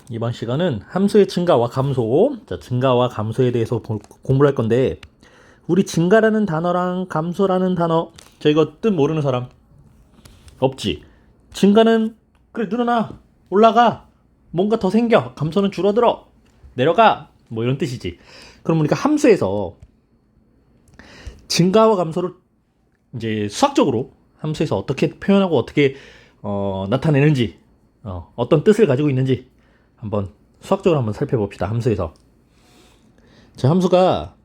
이번 시간은 함수의 증가와 감소, 증가와 감소에 대해서 공부를 할 건데, 우리 증가라는 단어랑 감소라는 단어, 이거 뜻 모르는 사람 없지? 증가는 그래 늘어나, 올라가, 뭔가 더 생겨. 감소는 줄어들어, 내려가, 뭐 이런 뜻이지. 그럼 우리가 함수에서 증가와 감소를 이제 수학적으로 함수에서 어떻게 표현하고 어떻게 나타내는지, 어떤 뜻을 가지고 있는지 한번 수학적으로 한번 살펴봅시다. 함수에서. 자, 함수가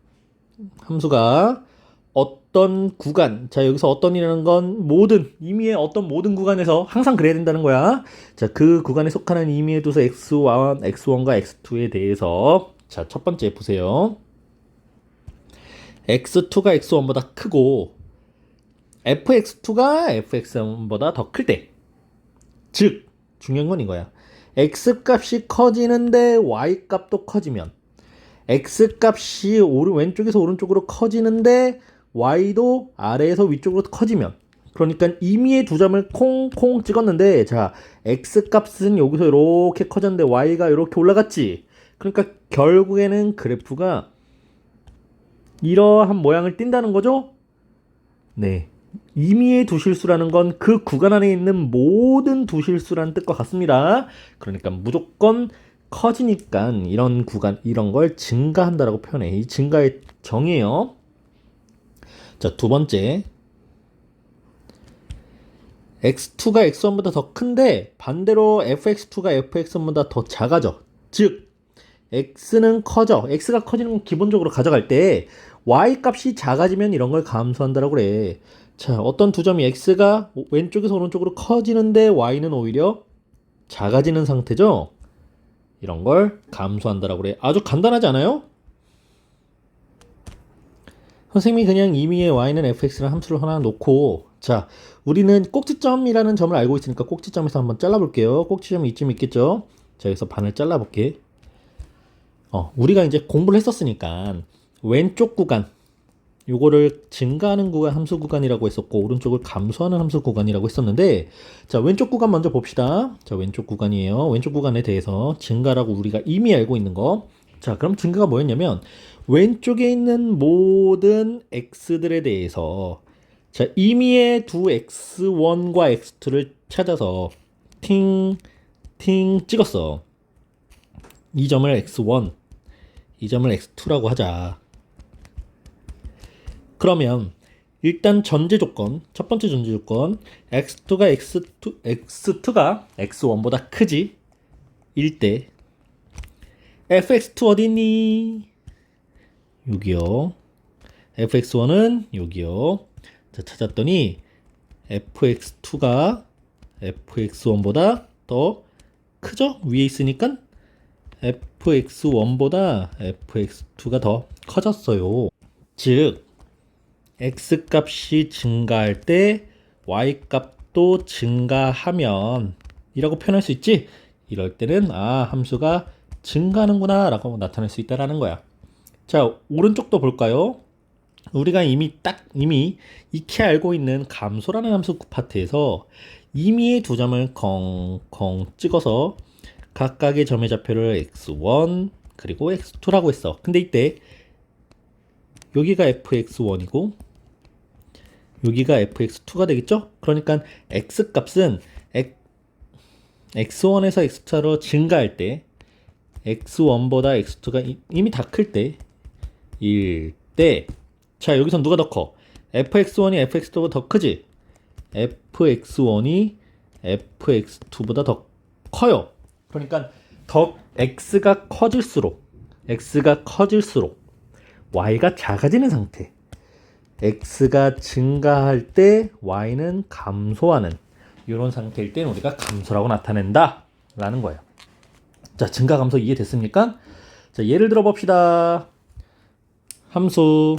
어떤 구간, 자, 여기서 어떤이라는 건 모든, 임의의 어떤 모든 구간에서 항상 그래야 된다는 거야. 자, 그 구간에 속하는 임의의 두수 x1, x1과 x2에 대해서, 자, 첫 번째 보세요. x2가 x1보다 크고 fx2가 fx1보다 더 클 때, 즉 중요한 건 이거야. x값이 커지는데 y값도 커지면, x값이 왼쪽에서 오른쪽으로 커지는데 y도 아래에서 위쪽으로 커지면, 그러니까 임의의 두 점을 콩콩 찍었는데, 자, x값은 여기서 이렇게 커졌는데 y가 이렇게 올라갔지. 그러니까 결국에는 그래프가 이러한 모양을 띈다는 거죠. 네, 임의의 두실수라는 건 그 구간 안에 있는 모든 두실수라는 뜻과 같습니다. 그러니까 무조건 커지니까 이런 구간, 이런 걸 증가한다라고 표현해. 이 증가의 정의예요. 자, 두 번째, x2가 x1보다 더 큰데 반대로 fx2가 fx1보다 더 작아져. 즉 x는 커져. x가 커지는 건 기본적으로 가져갈 때 y 값이 작아지면 이런 걸 감소한다라고 그래. 자, 어떤 두 점이 x가 왼쪽에서 오른쪽으로 커지는데 y는 오히려 작아지는 상태죠. 이런 걸 감소한다라고 그래. 아주 간단하지 않아요? 선생님이 그냥 임의의 y는 fx라는 함수를 하나 놓고, 자, 우리는 꼭지점이라는 점을 알고 있으니까 꼭지점에서 한번 잘라볼게요. 꼭지점이 이쯤 있겠죠? 자, 여기서 반을 잘라볼게. 우리가 이제 공부를 했었으니까 왼쪽 구간, 요거를 증가하는 구간 함수 구간이라고 했었고, 오른쪽을 감소하는 함수 구간이라고 했었는데, 자, 왼쪽 구간 먼저 봅시다. 자, 왼쪽 구간이에요. 왼쪽 구간에 대해서 증가라고 우리가 이미 알고 있는 거. 자, 그럼 증가가 뭐였냐면 왼쪽에 있는 모든 x들에 대해서, 자, 임의의 두 x1과 x2를 찾아서 팅 찍었어. 이 점을 x1, 이 점을 x2라고 하자. 그러면 일단 전제 조건, 첫 번째 전제 조건, x2가 x2가 x1보다 크지? 일 때 fx2 어디니? 여기요. fx1은 여기요. 자, 찾았더니 fx2가 fx1보다 더 크죠? 위에 있으니까 fx1보다 fx2가 더 커졌어요. 즉 x값이 증가할 때 y값도 증가하면 이라고 표현할 수 있지? 이럴 때는 함수가 증가하는구나 라고 나타낼 수 있다라는 거야. 자, 오른쪽도 볼까요? 우리가 이미 익히 알고 있는 감소라는 함수 파트에서 임의의 두 점을 콩콩 찍어서 각각의 점의 좌표를 x1 그리고 x2라고 했어. 근데 이때 여기가 fx1이고 여기가 fx2가 되겠죠? 그러니까 x값은 x1에서 x2로 증가할 때 x1보다 x2가 이미 다 클 때 자, 여기서 누가 더 커? fx1이 fx2보다 더 크지? fx1이 fx2보다 더 커요. 그러니까 더 x가 커질수록 y가 작아지는 상태, x가 증가할 때 y는 감소하는 이런 상태일 때 우리가 감소라고 나타낸다 라는 거예요. 자, 증가 감소 이해됐습니까? 자, 예를 들어 봅시다. 함수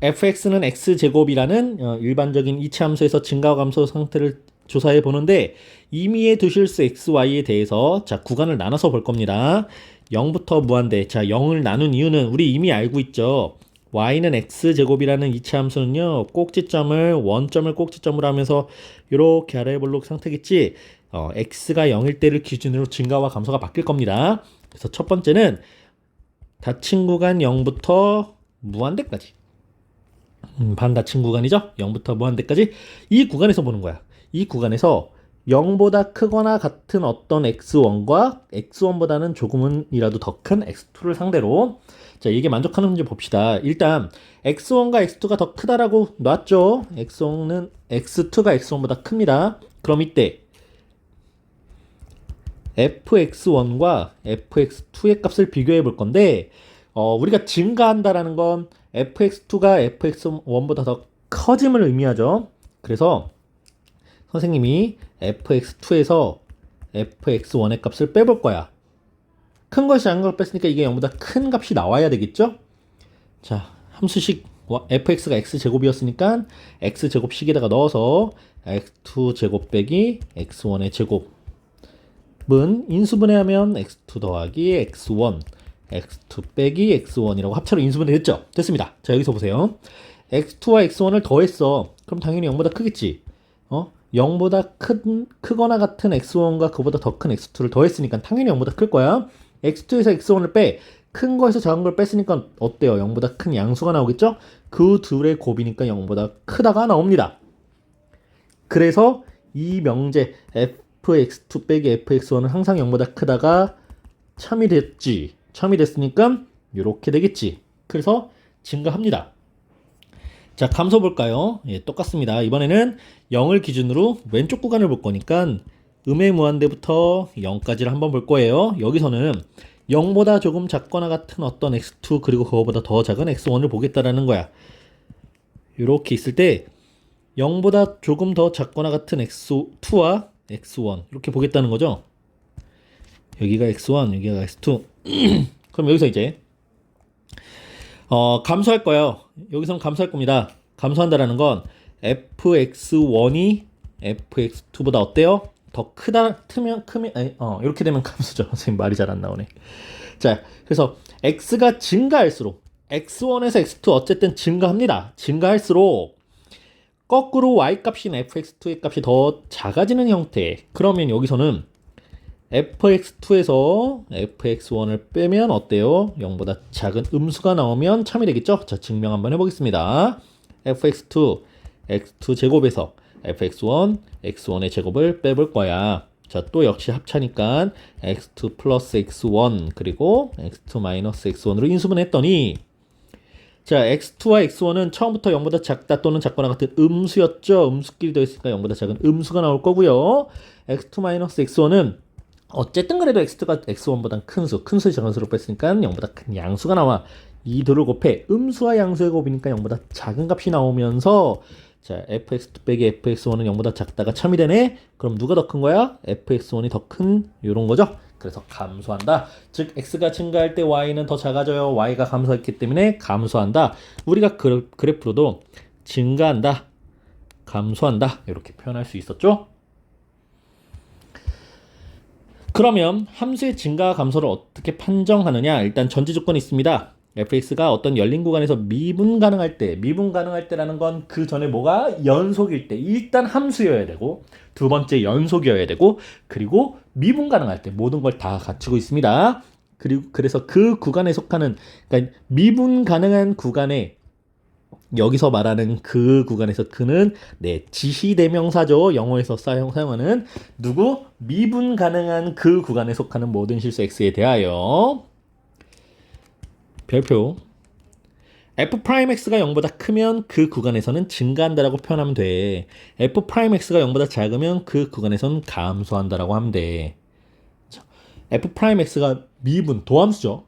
fx는 x제곱이라는 일반적인 이치함수에서 증가와 감소 상태를 조사해 보는데, 임의의 두실수 xy에 대해서 자, 구간을 나눠서 볼 겁니다. 0부터 무한대. 자, 0을 나눈 이유는 우리 이미 알고 있죠. y는 x제곱이라는 이치함수는요, 꼭지점을 원점을 꼭지점으로 하면서 이렇게 아래 볼록 상태겠지. x가 0일 때를 기준으로 증가와 감소가 바뀔 겁니다. 그래서 첫 번째는 닫힌 구간 0부터 무한대까지. 반닫힌 구간이죠. 0부터 무한대까지 이 구간에서 보는 거야. 이 구간에서 0보다 크거나 같은 어떤 x1과 x1보다는 조금은이라도 더 큰 x2를 상대로 자 이게 만족하는 문제 봅시다. 일단 x1과 x2가 더 크다라고 놨죠. x1은 x2가 x1보다 큽니다. 그럼 이때 fx1과 fx2의 값을 비교해 볼 건데 우리가 증가한다라는 건 fx2가 fx1보다 더 커짐을 의미하죠. 그래서 선생님이 fx2에서 fx1의 값을 빼볼 거야. 큰 것이 작은 걸 뺐으니까 이게 0보다 큰 값이 나와야 되겠죠? 자, 함수식 fx가 x제곱이었으니까 x제곱식에다가 넣어서 x2 제곱 빼기 x1의 제곱은 인수분해하면 x2 더하기 x1 x2 빼기 x1이라고 합차로 인수분해 됐죠? 됐습니다. 자, 여기서 보세요. x2와 x1을 더했어. 그럼 당연히 0보다 크겠지. 0보다 크거나 같은 x1과 그보다 더 큰 x2를 더했으니까 당연히 0보다 클 거야. x2에서 x1을 빼. 큰 거에서 작은 걸 뺐으니까 어때요? 0보다 큰 양수가 나오겠죠? 그 둘의 곱이니까 0보다 크다가 나옵니다. 그래서 이 명제 fx2 빼기 fx1은 항상 0보다 크다가 참이 됐지. 참이 됐으니까 이렇게 되겠지. 그래서 증가합니다. 자, 감소 볼까요? 예, 똑같습니다. 이번에는 0을 기준으로 왼쪽 구간을 볼 거니까 음의 무한대부터 0까지를 한번 볼 거예요. 여기서는 0보다 조금 작거나 같은 어떤 x2 그리고 그거보다 더 작은 x1을 보겠다라는 거야. 이렇게 있을 때 0보다 조금 더 작거나 같은 x2와 x1 이렇게 보겠다는 거죠. 여기가 x1, 여기가 x2. 그럼 여기서 이제 감소할 거예요. 여기서는 감소할 겁니다. 감소한다라는 건 fx1이 fx2보다 어때요? 더 크면 이렇게 되면 감소죠. 선생님 말이 잘 안 나오네. 자, 그래서 x가 증가할수록 x1에서 x2 어쨌든 증가합니다. 증가할수록 거꾸로 y 값인 fx2의 값이 더 작아지는 형태. 그러면 여기서는 fx2에서 fx1을 빼면 어때요? 0보다 작은 음수가 나오면 참이 되겠죠? 자, 증명 한번 해보겠습니다. fx2, x2 제곱에서 fx1, x1의 제곱을 빼볼 거야. 자, 또 역시 합차니까 x2 플러스 x1 그리고 x2 마이너스 x1으로 인수분해했더니 자, x2와 x1은 처음부터 0보다 작다 또는 작거나 같은 음수였죠? 음수끼리 더했으니까 0보다 작은 음수가 나올 거고요. x2 마이너스 x1은 어쨌든 그래도 x2가 x1보다 큰 수의 작은 수로 뺐으니까 0보다 큰 양수가 나와. 이 둘을 곱해 음수와 양수의 곱이니까 0보다 작은 값이 나오면서 자, fx2 빼기 fx1은 0보다 작다가 참이 되네. 그럼 누가 더 큰 거야? fx1이 더 큰 요런 거죠. 그래서 감소한다. 즉 x가 증가할 때 y는 더 작아져요. y가 감소했기 때문에 감소한다. 우리가 그래프로도 증가한다, 감소한다 이렇게 표현할 수 있었죠. 그러면 함수의 증가와 감소를 어떻게 판정하느냐? 일단 전제 조건이 있습니다. fx가 어떤 열린 구간에서 미분 가능할 때라는 건 그 전에 뭐가 연속일 때 일단 함수여야 되고 두 번째 연속이어야 되고 그리고 미분 가능할 때 모든 걸 다 갖추고 있습니다. 그리고 그래서 그 구간에 속하는 그러니까 미분 가능한 구간에 여기서 말하는 그 구간에서 그는 지시대명사죠. 영어에서 사용하는 누구? 미분 가능한 그 구간에 속하는 모든 실수 x에 대하여 별표 f'x가 0보다 크면 그 구간에서는 증가한다라고 표현하면 돼. f'x가 0보다 작으면 그 구간에서는 감소한다라고 하면 돼. f'x가 미분 도함수죠.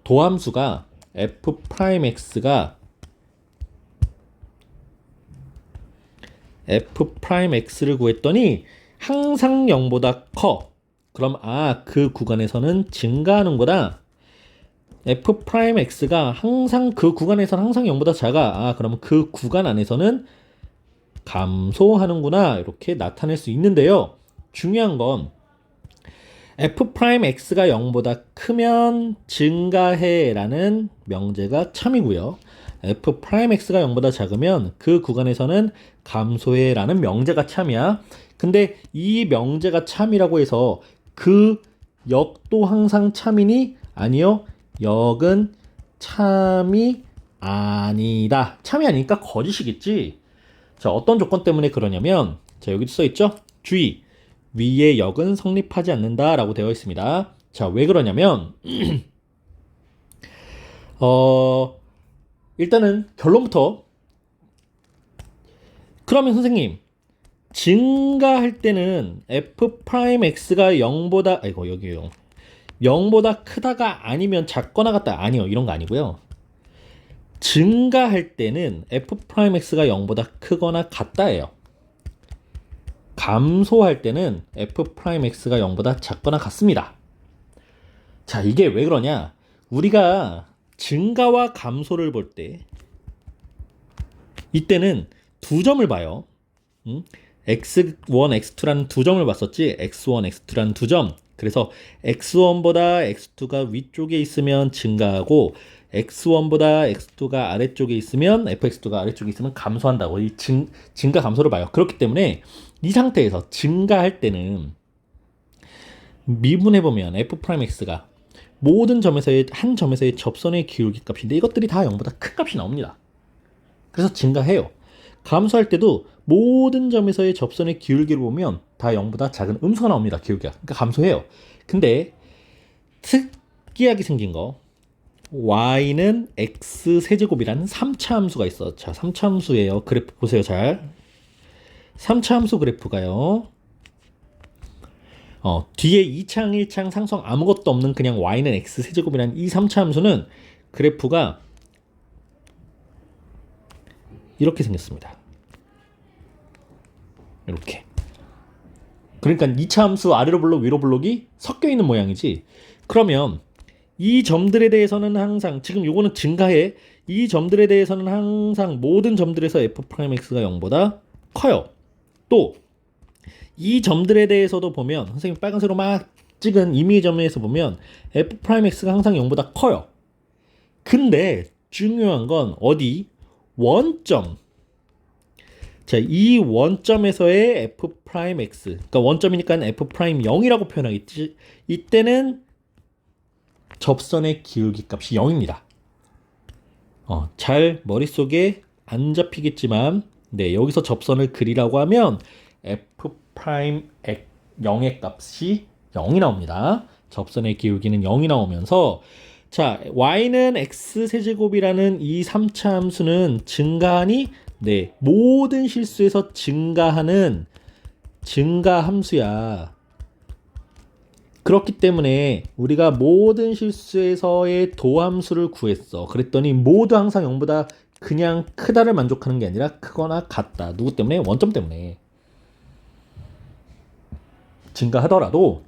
도함수가 f'x를 구했더니 항상 0보다 커. 그럼 그 구간에서는 증가하는 거다. f'x가 항상 그 구간에서는 항상 0보다 작아. 그러면 그 구간 안에서는 감소하는구나. 이렇게 나타낼 수 있는데요. 중요한 건 f'x가 0보다 크면 증가해 라는 명제가 참이고요. f'x가 0보다 작으면 그 구간에서는 감소해 라는 명제가 참이야. 근데 이 명제가 참이라고 해서 그 역도 항상 참이니? 아니요. 역은 참이 아니다. 참이 아니니까 거짓이겠지. 자, 어떤 조건 때문에 그러냐면, 자, 여기 써 있죠? 주의. 위의 역은 성립하지 않는다라고 되어 있습니다. 자, 왜 그러냐면, 일단은 결론부터. 그러면 선생님, 증가할 때는 f 프라임 x가 0보다, 아이고, 여기요. 0보다 크다가 아니면 작거나 같다. 아니요, 이런 거 아니고요. 증가할 때는 f 프라임 x가 0보다 크거나 같다예요. 감소할 때는 f 프라임 x가 0보다 작거나 같습니다. 자, 이게 왜 그러냐? 우리가 증가와 감소를 볼 때 이때는 두 점을 봐요. x1, x2라는 두 점을 봤었지. x1, x2라는 두 점. 그래서 x1보다 x2가 위쪽에 있으면 증가하고 x1보다 x2가 아래쪽에 있으면 fx2가 아래쪽에 있으면 감소한다고. 이 증가 감소를 봐요. 그렇기 때문에 이 상태에서 증가할 때는 미분해 보면 f'(x가) 모든 점에서의 한 점에서의 접선의 기울기 값인데 이것들이 다 0보다 큰 값이 나옵니다. 그래서 증가해요. 감소할 때도 모든 점에서의 접선의 기울기를 보면 다 0보다 작은 음수가 나옵니다. 기울기가. 그러니까 감소해요. 근데 특이하게 생긴 거 y는 x세제곱이라는 3차 함수가 있어. 자, 3차 함수예요. 그래프 보세요. 잘. 3차 함수 그래프가요. 뒤에 2창, 1창 상성 아무것도 없는 그냥 y는 x세제곱이라는 이 3차 함수는 그래프가 이렇게 생겼습니다. 이렇게. 그러니까 2차 함수 아래로 블록 위로 블록이 섞여 있는 모양이지. 그러면 이 점들에 대해서는 항상 지금 요거는 증가해. 이 점들에 대해서는 항상 모든 점들에서 f'x가 0보다 커요. 또 이 점들에 대해서도 보면 선생님 빨간색으로 막 찍은 임의의 점에서 보면 f'x가 항상 0보다 커요. 근데 중요한 건 어디? 원점. 자, 이 원점에서의 f'x. 그러니까 원점이니까 f'0이라고 표현하겠지. 이때는 접선의 기울기 값이 0입니다. 잘 머릿속에 안 잡히겠지만 네, 여기서 접선을 그리라고 하면 f'0의 값이 0이 나옵니다. 접선의 기울기는 0이 나오면서 자, y는 x세제곱이라는 이 3차 함수는 증가하니 네, 모든 실수에서 증가하는 증가 함수야. 그렇기 때문에 우리가 모든 실수에서의 도함수를 구했어. 그랬더니 모두 항상 0보다 그냥 크다를 만족하는 게 아니라 크거나 같다. 누구 때문에? 원점 때문에. 증가하더라도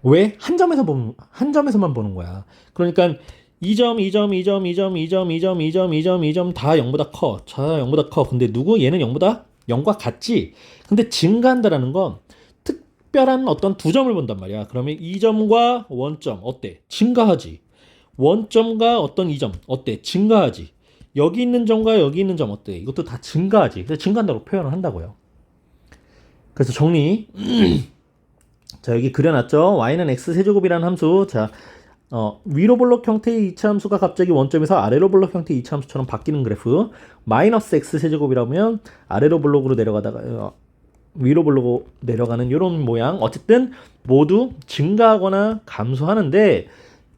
왜? 한 점에서만 보는 거야. 그러니까 2점, 2점, 2점, 2점, 2점, 2점, 2점, 2점, 2점 다 0보다 커. 자, 0보다 커. 근데 누구? 얘는 0보다 0과 같지. 근데 증가한다라는 건 특별한 어떤 두 점을 본단 말이야. 그러면 2점과 원점 어때? 증가하지. 원점과 어떤 2점 어때? 증가하지. 여기 있는 점과 여기 있는 점 어때? 이것도 다 증가하지. 그래서 증가한다고 표현을 한다고요. 그래서 정리. 자, 여기 그려놨죠. y는 x세제곱이라는 함수. 자, 위로 블록 형태의 2차 함수가 갑자기 원점에서 아래로 블록 형태의 2차 함수처럼 바뀌는 그래프. 마이너스 x세제곱이라면 아래로 블록으로 내려가다가 위로 블록 내려가는 이런 모양. 어쨌든 모두 증가하거나 감소하는데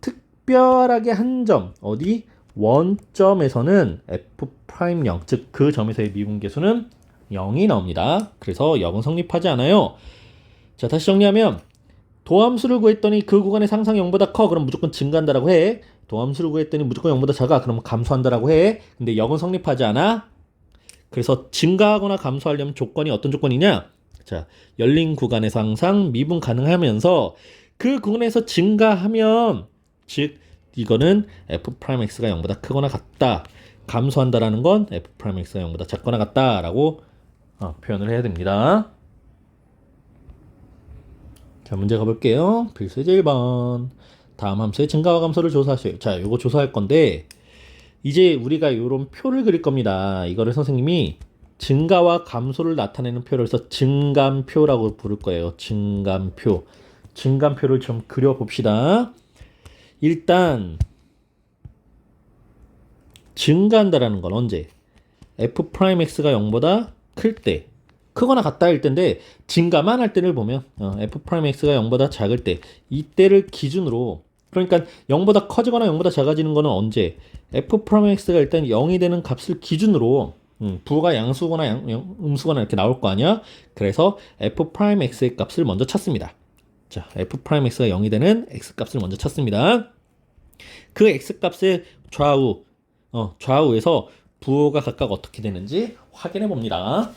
특별하게 한 점 어디? 원점에서는 f'0 즉 그 점에서의 미분계수는 0이 나옵니다. 그래서 0은 성립하지 않아요. 자, 다시 정리하면 도함수를 구했더니 그 구간의 상상 0보다 커. 그럼 무조건 증가한다라고 해. 도함수를 구했더니 무조건 0보다 작아. 그러면 감소한다라고 해. 근데 0은 성립하지 않아. 그래서 증가하거나 감소하려면 조건이 어떤 조건이냐? 자, 열린 구간에서 항상 미분 가능하면서 그 구간에서 증가하면 즉 이거는 f'x가 0보다 크거나 같다. 감소한다라는 건 f'x가 0보다 작거나 같다라고 표현을 해야 됩니다. 자, 문제 가볼게요. 필수제 1번. 다음 함수의 증가와 감소를 조사하세요. 자, 요거 조사할 건데 이제 우리가 요런 표를 그릴 겁니다. 이거를 선생님이 증가와 감소를 나타내는 표를 해서 증감표라고 부를 거예요. 증감표. 증감표를 좀 그려봅시다. 일단 증가한다라는 건 언제? f'x가 0보다 클 때, 크거나 같다일 때인데 증가만 할 때를 보면 f'x가 0보다 작을 때, 이때를 기준으로, 그러니까 0보다 커지거나 0보다 작아지는 거는 언제? f'x가 일단 0이 되는 값을 기준으로 부호가 양수거나 음수거나 이렇게 나올 거 아니야? 그래서 f'x의 값을 먼저 찾습니다. 자, f'x가 0이 되는 x값을 먼저 찾습니다. 그 x값의 좌우에서 부호가 각각 어떻게 되는지 확인해 봅니다.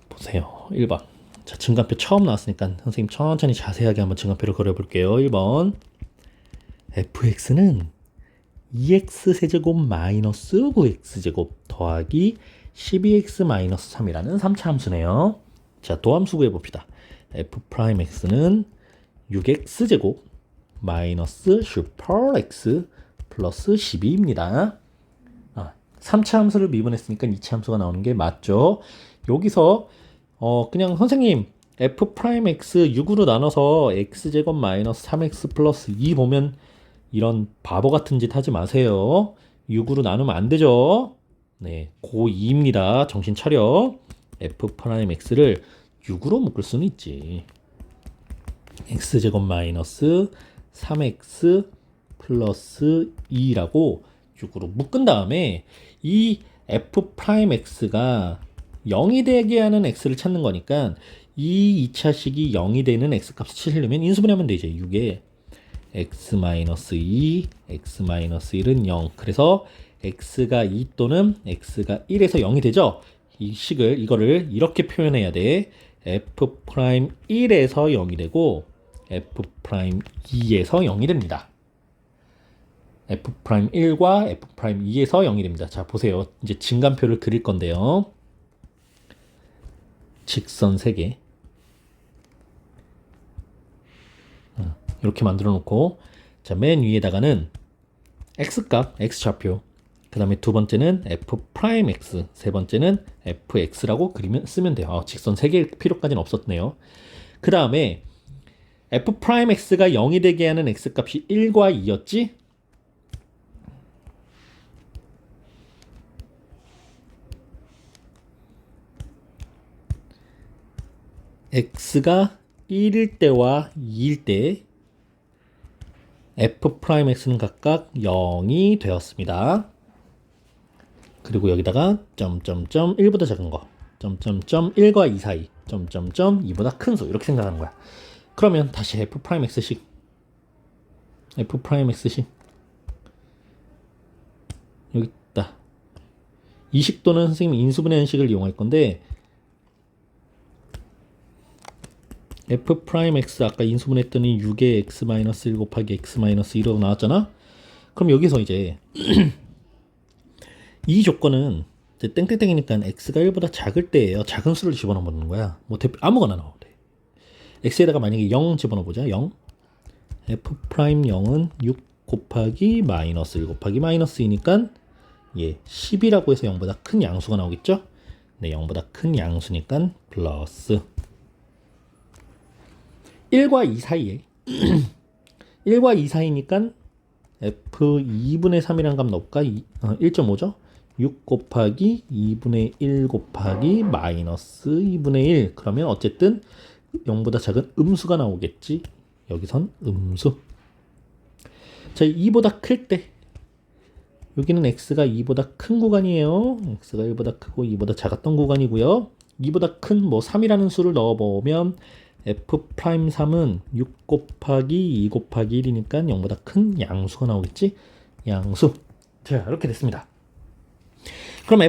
보세요. 1번. 자, 증감표 처음 나왔으니까 선생님 천천히 자세하게 한번 증감표를 그려볼게요. 1번. fx는 2x 세제곱 마이너스 9x 더하기 12x 마이너스 3이라는 3차 함수네요. 자, 도함수 구해봅시다. f'x는 6x 제곱 마이너스 슈퍼 x 플러스 12입니다. 3차 함수를 미분했으니까 2차 함수가 나오는 게 맞죠. 여기서 그냥 선생님 f'x 6으로 나눠서 x제곱 마이너스 3x 플러스 2 보면 이런 바보 같은 짓 하지 마세요. 6으로 나누면 안 되죠. 네, 고2입니다. 정신 차려. f'x를 6으로 묶을 수는 있지. x제곱 마이너스 3x 플러스 2라고 6으로 묶은 다음에 이 f'x가 0이 되게 하는 x를 찾는 거니까 이 2차식이 0이 되는 x값을 찾으려면 인수분해하면 되죠. 6에 x-2, x-1은 0. 그래서 x가 2 또는 x가 1에서 0이 되죠. 이거를 이렇게 표현해야 돼. f'1에서 0이 되고 f'2에서 0이 됩니다. f'1과 f'2에서 0이 됩니다. 자, 보세요. 이제 증감표를 그릴 건데요. 직선 3개. 이렇게 만들어 놓고, 자, 맨 위에다가는 x값, x좌표, 그 다음에 두 번째는 f'x, 세 번째는 fx라고 쓰면 돼요. 직선 3개일 필요까지는 없었네요. 그 다음에 f'x가 0이 되게 하는 x값이 1과 2였지? x가 1일 때와 2일 때 f'x는 각각 0이 되었습니다. 그리고 여기다가 점점점 1보다 작은 거, 점점점 1과 2 사이, 점점점 2보다 큰 수, 이렇게 생각하는 거야. 그러면 다시 f'x식 여기 있다. 이 식도는 선생님이 인수분해 식을 이용할 건데 f'x 아까 인수분해했더니 6의 x-1 곱하기 x-2라고 나왔잖아. 그럼 여기서 이제 이 조건은 이제 땡땡땡이니까 x가 1보다 작을 때예요. 작은 수를 집어넣어 보는 거야. 뭐 아무거나 넣어도 돼. x에다가 만약에 0 집어넣어 보자. 0. f'0은 6 곱하기 마이너스 1 곱하기 마이너스 2니까 10이라고 해서 0보다 큰 양수가 나오겠죠? 네, 0보다 큰 양수니까 플러스 1과 2 사이에 1과 2 사이니까 f2분의 3이라는 값 넣을까? 1.5죠? 6 곱하기 2분의 1 곱하기 마이너스 2분의 1. 그러면 어쨌든 0보다 작은 음수가 나오겠지. 여기선 음수. 자, 2보다 클 때 여기는 x가 2보다 큰 구간이에요. x가 1보다 크고 2보다 작았던 구간이고요. 2보다 큰 3이라는 수를 넣어보면 f'3은 6 곱하기 2 곱하기 1이니까 0보다 큰 양수가 나오겠지? 양수. 자, 이렇게 됐습니다. 그럼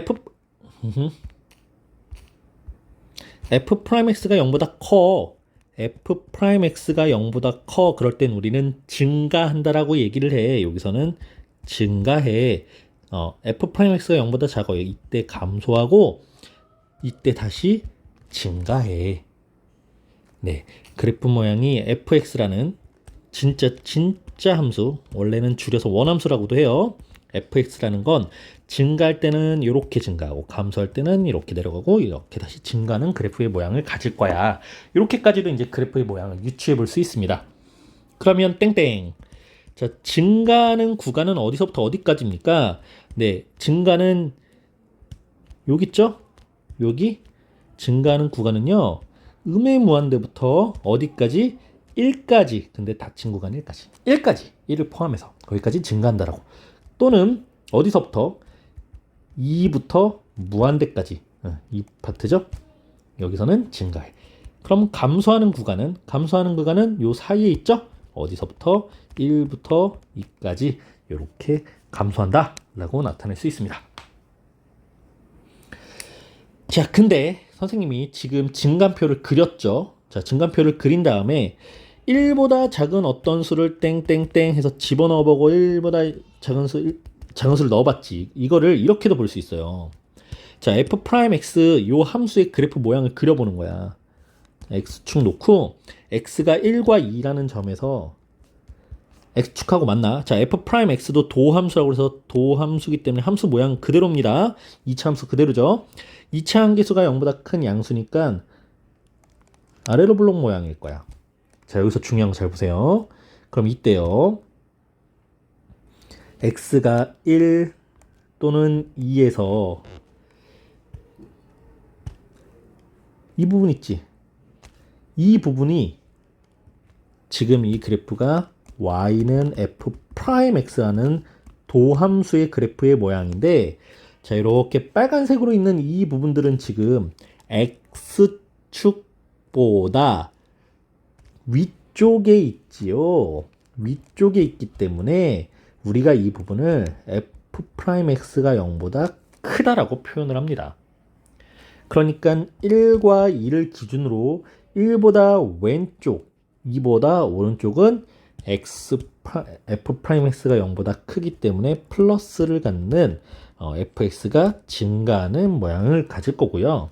f'x가 0보다 커. f'x가 0보다 커. 그럴 땐 우리는 증가한다라고 얘기를 해. 여기서는 증가해. f'x가 0보다 작아요. 이때 감소하고 이때 다시 증가해. 네, 그래프 모양이 fx라는 진짜 함수, 원래는 줄여서 원함수라고도 해요. fx라는 건 증가할 때는 이렇게 증가하고 감소할 때는 이렇게 내려가고 이렇게 다시 증가하는 그래프의 모양을 가질 거야. 이렇게까지도 이제 그래프의 모양을 유추해 볼 수 있습니다. 그러면 땡땡. 자, 증가하는 구간은 어디서부터 어디까지입니까? 네, 증가는 여기 있죠? 여기 증가하는 구간은요. 음의 무한대부터 어디까지? 1까지. 근데 닫힌 구간 1까지. 1까지. 1을 포함해서 거기까지 증가한다라고. 또는 어디서부터? 2부터 무한대까지. 이 파트죠? 여기서는 증가해. 그럼 감소하는 구간은 요 사이에 있죠? 어디서부터? 1부터 2까지 이렇게 감소한다 라고 나타낼 수 있습니다. 자, 근데 선생님이 지금 증간표를 그렸죠. 자, 증간표를 그린 다음에 1보다 작은 어떤 수를 땡땡땡 해서 집어넣어보고 1보다 작은 수를 넣어봤지. 이거를 이렇게도 볼 수 있어요. 자, f'x 요 함수의 그래프 모양을 그려보는 거야. x축 놓고 x가 1과 2라는 점에서 x축하고 만나. 자, f'x도 도함수라고 해서 도함수기 때문에 함수 모양 그대로입니다. 2차 함수 그대로죠. 2차 함계수가 0보다 큰 양수니까 아래로 블록 모양일 거야. 자, 여기서 중요한 거 잘 보세요. 그럼 이때요. x가 1 또는 2에서 이 부분 있지. 이 부분이 지금 이 그래프가 y는 f'x라는 도함수의 그래프의 모양인데, 자, 이렇게 빨간색으로 있는 이 부분들은 지금 x축보다 위쪽에 있지요. 위쪽에 있기 때문에 우리가 이 부분을 f'x가 0보다 크다라고 표현을 합니다. 그러니까 1과 2를 기준으로 1보다 왼쪽, 2보다 오른쪽은 f'x가 0보다 크기 때문에 플러스를 갖는 fx가 증가하는 모양을 가질 거고요.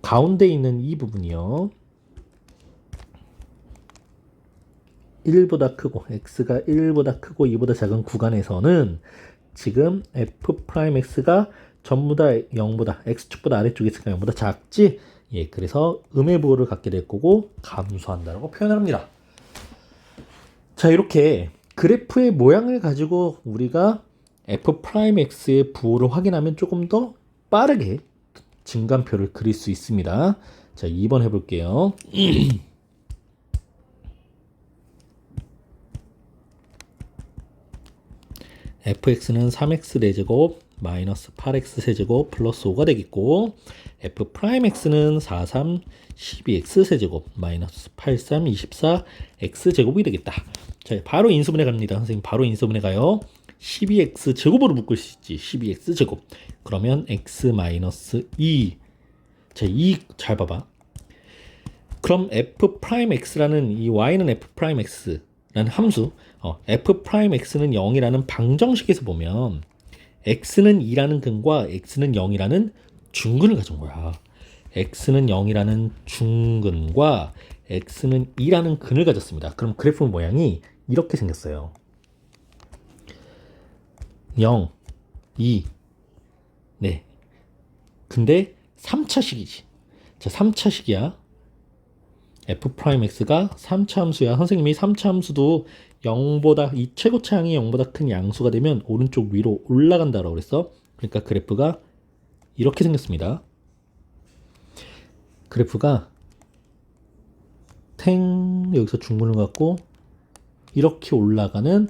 가운데 있는 이 부분이요. 1보다 크고 x가 1보다 크고 2보다 작은 구간에서는 지금 f'x가 전부 다 0보다 x축보다 아래쪽에 있으니까 0보다 작지? 예, 그래서 음의 부호를 갖게 될 거고 감소한다라고 표현합니다. 자, 이렇게 그래프의 모양을 가지고 우리가 f'x의 부호를 확인하면 조금 더 빠르게 증간표를 그릴 수 있습니다. 자, 2번 해볼게요. fx는 3x 4제곱 마이너스 8x 세제곱 플러스 5가 되겠고, f'x는 4, 3, 12x 세제곱 마이너스 8, 3, 24 x 제곱이 되겠다. 자, 바로 인수분해 갑니다. 선생님 바로 인수분해 가요. 12x 제곱으로 묶을 수 있지. 12x 제곱. 그러면 x 마이너스 2. 자, 2 잘 봐봐. 그럼 f'x라는 이 y는 f'x라는 함수, f'x는 0이라는 방정식에서 보면 x는 2라는 근과 x는 0이라는 중근을 가진 거야. x는 0이라는 중근과 x는 2라는 근을 가졌습니다. 그럼 그래프 모양이 이렇게 생겼어요. 0, 2. 네. 근데 3차식이지. 자, 3차식이야. f'x가 3차 함수야. 선생님이 3차 함수도 0보다, 이 최고차항이 0보다 큰 양수가 되면 오른쪽 위로 올라간다라고 그랬어. 그러니까 그래프가 이렇게 생겼습니다. 그래프가 여기서 중근을 갖고 이렇게 올라가는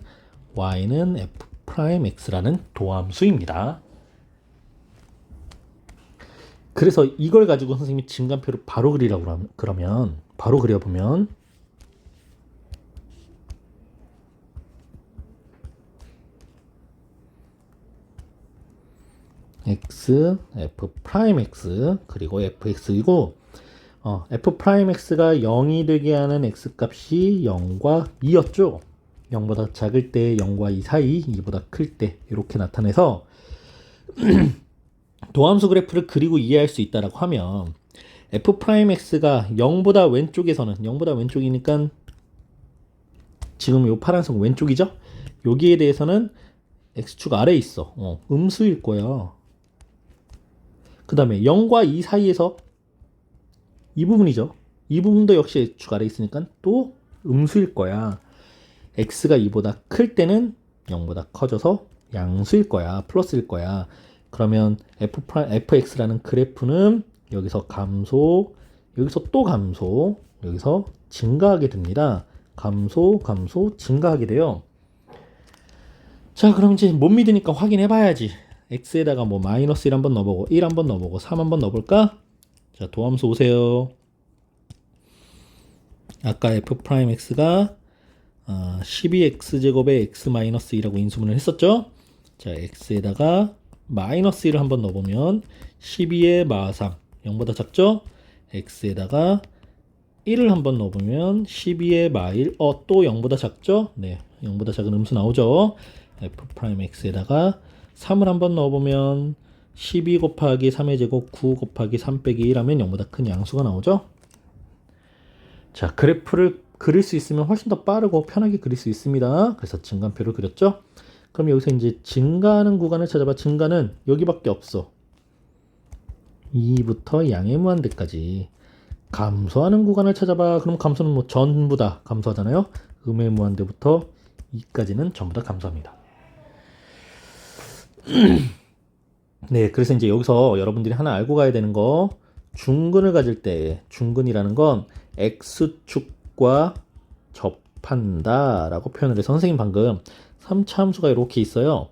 y는 f'x라는 도함수입니다. 그래서 이걸 가지고 선생님이 증간표를 바로 그리라고 그러면 바로 그려보면 x, f'x, 그리고 fx이고, f'x가 0이 되게 하는 x값이 0과 2였죠. 0보다 작을 때 0과 2 사이, 2보다 클 때 이렇게 나타내서 도함수 그래프를 그리고 이해할 수 있다라고 하면 f'x가 0보다 왼쪽에서는 0보다 왼쪽이니까 지금 이 파란색 왼쪽이죠? 여기에 대해서는 x축 아래에 있어. 음수일 거야. 그 다음에 0과 2 사이에서 이 부분이죠. 이 부분도 역시 x축 아래에 있으니까 또 음수일 거야. x가 2보다 클 때는 0보다 커져서 양수일 거야. 플러스일 거야. 그러면 fx라는 그래프는 여기서 감소, 여기서 또 감소, 여기서 증가하게 됩니다. 감소, 감소, 증가하게 돼요. 자, 그럼 이제 못 믿으니까 확인해 봐야지. x에다가 뭐 마이너스 1 한번 넣어보고 1 한번 넣어보고 3 한번 넣어볼까? 자, 도함수 오세요. 아까 f'x가 12x제곱에 x-2라고 인수분을 했었죠? 자, x에다가 마이너스 1을 한번 넣어보면 12의 마상 0보다 작죠? x에다가 1을 한번 넣어보면 12의 마1 또 0보다 작죠? 네, 0보다 작은 음수 나오죠? f'x에다가 3을 한번 넣어보면 12 곱하기 3의 제곱 9 곱하기 3 빼기 1 하면 0보다 큰 양수가 나오죠? 자, 그래프를 그릴 수 있으면 훨씬 더 빠르고 편하게 그릴 수 있습니다. 그래서 증가표를 그렸죠? 그럼 여기서 이제 증가하는 구간을 찾아봐. 증가는 여기밖에 없어. 2부터 양의 무한대까지. 감소하는 구간을 찾아봐. 그럼 감소는 뭐 전부 다 감소하잖아요. 음의 무한대부터 2까지는 전부 다 감소합니다. 네, 그래서 이제 여기서 여러분들이 하나 알고 가야 되는 거, 중근을 가질 때 중근이라는 건 x축과 접한다 라고 표현을 해서 선생님 방금 3차 함수가 이렇게 있어요.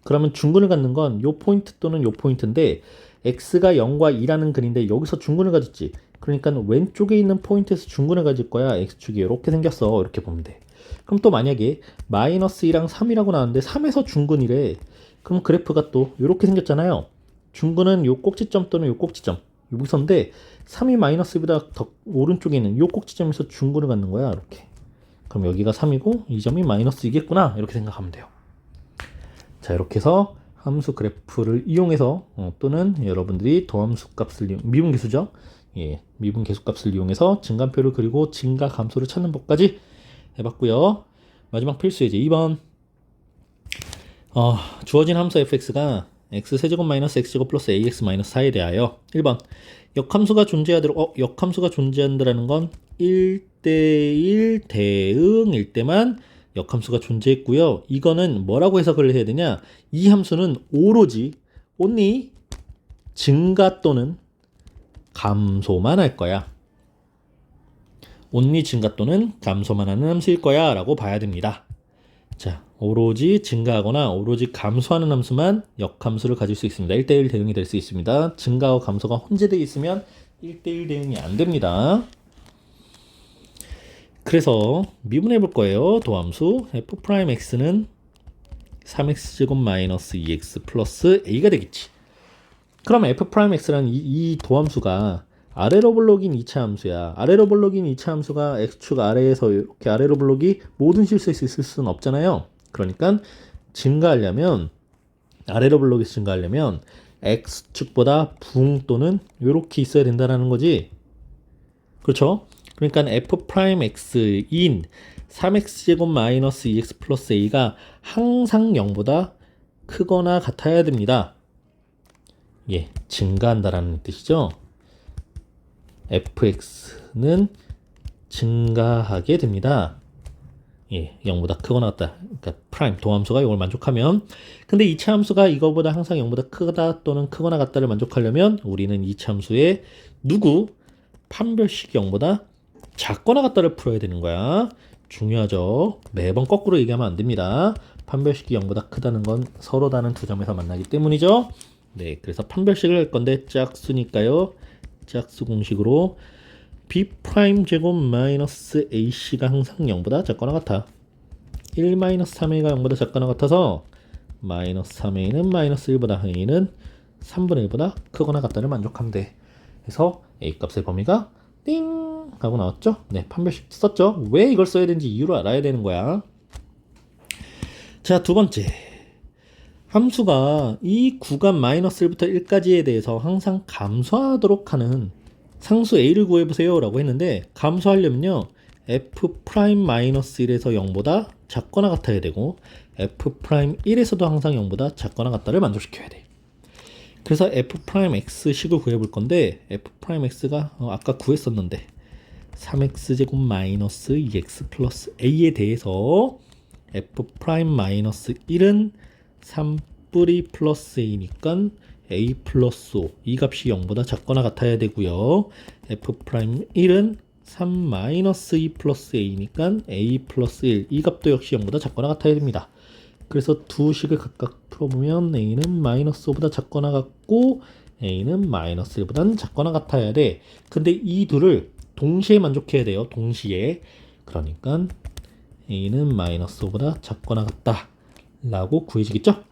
그러면 중근을 갖는 건 요 포인트 또는 요 포인트인데 x가 0과 2라는 근인데 여기서 중근을 가졌지. 그러니까 왼쪽에 있는 포인트에서 중근을 가질 거야. x축이 이렇게 생겼어. 이렇게 보면 돼. 그럼 또 만약에 마이너스 2랑 3이라고 나왔는데 3에서 중근이래. 그럼 그래프가 또 이렇게 생겼잖아요. 중근은 요 꼭지점 또는 요 꼭지점 여기서인데 3이 마이너스 2보다 더 오른쪽에 있는 요 꼭지점에서 중근을 갖는 거야. 이렇게. 그럼 여기가 3이고 이 점이 마이너스 2겠구나. 이렇게 생각하면 돼요. 자, 이렇게 해서 함수 그래프를 이용해서 또는 여러분들이 도함수 값을 미분계수죠. 예, 미분계수값을 이용해서 증가표를 그리고 증가 감소를 찾는 법까지 해봤고요. 마지막 필수 예제 2번. 주어진 함수 fx가 x세제곱 마이너스 x제곱 플러스 ax 마이너스 4에 대하여 1번 역함수가 존재하도록 역함수가 존재한다는 건 1대1 대응일 때만 역함수가 존재했고요. 이거는 뭐라고 해석을 해야 되냐? 이 함수는 오로지 only 증가 또는 감소만 할 거야. only 증가 또는 감소만 하는 함수일 거야 라고 봐야 됩니다. 자, 오로지 증가하거나 오로지 감소하는 함수만 역함수를 가질 수 있습니다. 1대1 대응이 될 수 있습니다. 증가와 감소가 혼재되어 있으면 1대1 대응이 안 됩니다. 그래서 미분해 볼 거예요. 도함수 f'x는 3x제곱 마이너스 2x 플러스 a가 되겠지. 그럼 f'x라는 이 도함수가 아래로 블록인 2차 함수야. 아래로 블록인 2차 함수가 x축 아래에서 이렇게 아래로 블록이 모든 실수에서 있을 수는 없잖아요. 그러니까 증가하려면 아래로 블록에서 증가하려면 x축보다 붕 또는 이렇게 있어야 된다는 거지. 그렇죠? 그러니까 f'x인 3x제곱 마이너스 2x 플러스 a가 항상 0보다 크거나 같아야 됩니다. 예, 증가한다라는 뜻이죠. fx는 증가하게 됩니다. 예, 0보다 크거나 같다. 그러니까 프라임 도함수가 이걸 만족하면, 근데 2차 함수가 이거보다 항상 0보다 크다 또는 크거나 같다를 만족하려면 우리는 2차 함수의 누구 판별식이 0보다 작거나 같다를 풀어야 되는 거야. 중요하죠. 매번 거꾸로 얘기하면 안 됩니다. 판별식이 0보다 크다는 건 서로 다른 두 점에서 만나기 때문이죠. 네, 그래서 판별식을 할 건데 짝수니까요. 짝수 공식으로 b' 제곱 마이너스 ac가 항상 0보다 작거나 같아. 1 마이너스 3a가 0보다 작거나 같아서 마이너스 3a는 마이너스 1보다 a는 3분의 1보다 크거나 같다를 만족하면 돼. 그래서 a 값의 범위가 띵 하고 나왔죠. 네, 판별식 썼죠. 왜 이걸 써야 되는지 이유를 알아야 되는 거야. 자, 두 번째. 함수가 이 구간 마이너스 1부터 1까지에 대해서 항상 감소하도록 하는 상수 a를 구해보세요 라고 했는데, 감소하려면요 f 프라임 마이너스 1에서 0보다 작거나 같아야 되고 f 프라임 1에서도 항상 0보다 작거나 같다를 만족시켜야 돼. 그래서 f 프라임 x 식을 구해볼 건데 f 프라임 x가 아까 구했었는데 3x 제곱 마이너스 2x 플러스 a에 대해서 f 프라임 마이너스 1은 3뿌리 플러스 a니까 a 플러스 5 이 값이 0보다 작거나 같아야 되고요. f 프라임 1은 3 마이너스 2 플러스 a니까 a 플러스 1 이 값도 역시 0보다 작거나 같아야 됩니다. 그래서 두 식을 각각 풀어보면 a는 마이너스 5보다 작거나 같고 a는 마이너스 1보다 작거나 같아야 돼. 근데 이 둘을 동시에 만족해야 돼요. 동시에. 그러니까 a는 마이너스 5보다 작거나 같다 라고 구해지겠죠?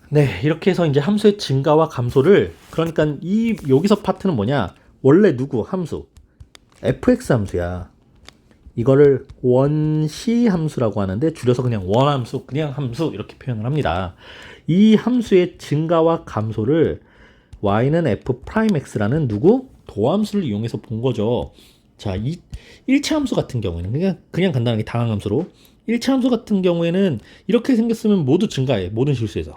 네, 이렇게 해서 이제 함수의 증가와 감소를, 그러니까 이 여기서 파트는 뭐냐? 원래 누구 함수? fx 함수야. 이거를 원시 함수라고 하는데 줄여서 그냥 원함수, 그냥 함수 이렇게 표현을 합니다. 이 함수의 증가와 감소를 y는 f 프라임 x라는 누구? 도함수를 이용해서 본 거죠. 자, 이 1차 함수 같은 경우에는 그냥 간단하게 당항함수로 1차 함수 같은 경우에는 이렇게 생겼으면 모두 증가해. 모든 실수에서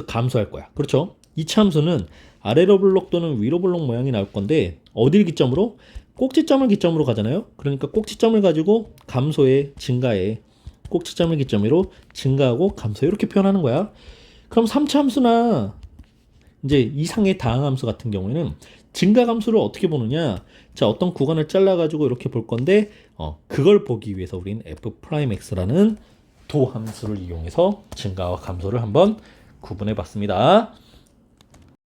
감소할 거야. 그렇죠? 2차 함수는 아래로 블록 또는 위로 블록 모양이 나올 건데 어딜 기점으로? 꼭지점을 기점으로 가잖아요. 그러니까 꼭지점을 가지고 감소해, 증가해. 꼭지점을 기점으로 증가하고 감소해. 이렇게 표현하는 거야. 그럼 3차 함수나 이제 이상의 다항함수 같은 경우에는 증가 감소를 어떻게 보느냐? 자, 어떤 구간을 잘라가지고 이렇게 볼 건데 그걸 보기 위해서 우린 f 프라임 x라는 도함수를 이용해서 증가와 감소를 한번 구분해 봤습니다.